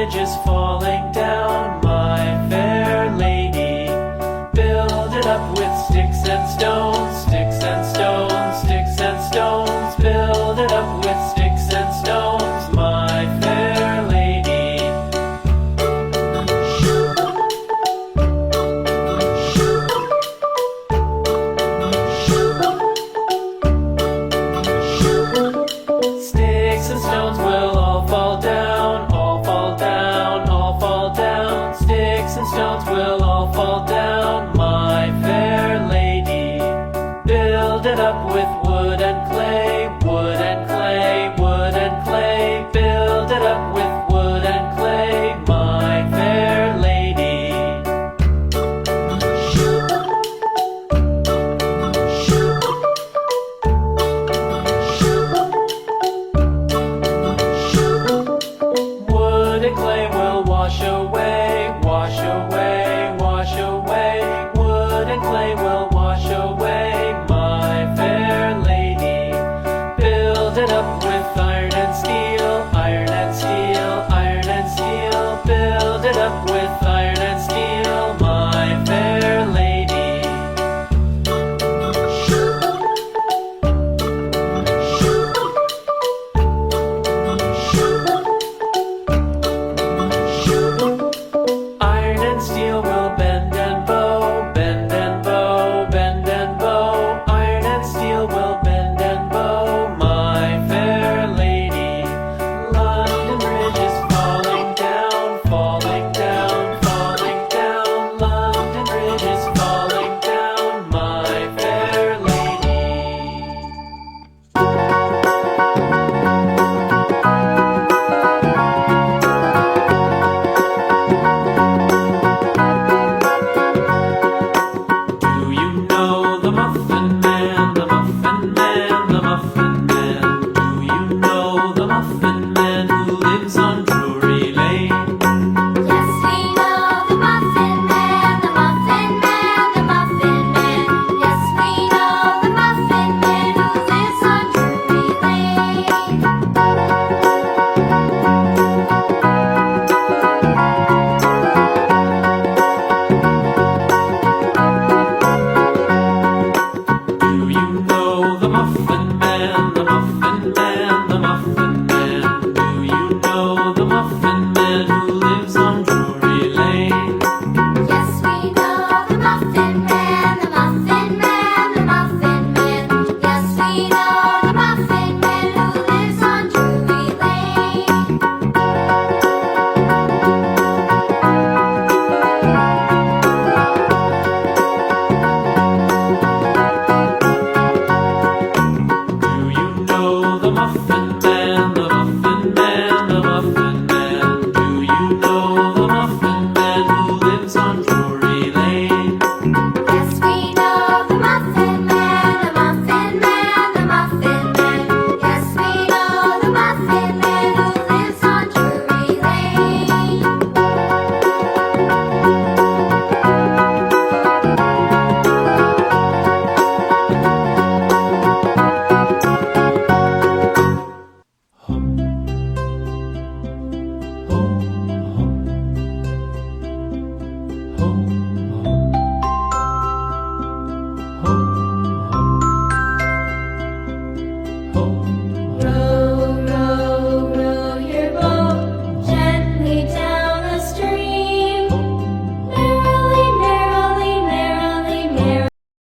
bridge is falling down, my fair lady. Build it up with sticks and stones, sticks and stones, sticks and stones. Build it up with sticks and stones, my fair lady. Sticks and stones will all fall down, all fall down, all fall down. Sticks and stones will all fall down, my fair lady. Build it up with wood and clay, wood and clay, wood and clay. Build it up with wood and clay, my fair lady. Wood and clay will wash away, wash away, wash away. Wood and clay will wash away, my fair lady. Build it up with iron and steel, iron and steel, iron and steel. Build it up with iron and steel, my fair lady. Iron and steel will bend and bow, bend and bow, bend and bow. Iron and steel will bend and bow, my fair lady. London Bridge is falling down, falling down, falling down. London Bridge is falling down, my fair lady. Do you know the Muffin Man, the Muffin Man, the Muffin Man? Do you know the Muffin Man who lives on Drury Lane? Yes, we know the Muffin Man, the Muffin Man, the Muffin Man. Yes, we know the Muffin Man who lives on Drury Lane. Do you know the Muffin Man, the Muffin Man, the Muffin Man? Do you know the Muffin Man who lives on Drury Lane? Yes, we know the Muffin Man, the Muffin Man, the Muffin Man. Yes, we know the Muffin Man who lives on Drury Lane. Do you know the Muffin Man, the Muffin Man, the Muffin Man? Do you know the Muffin Man who lives on Drury Lane? Yes, we know the Muffin Man, the Muffin Man, the Muffin Man. Yes, we know the Muffin Man who lives on Drury Lane. Home,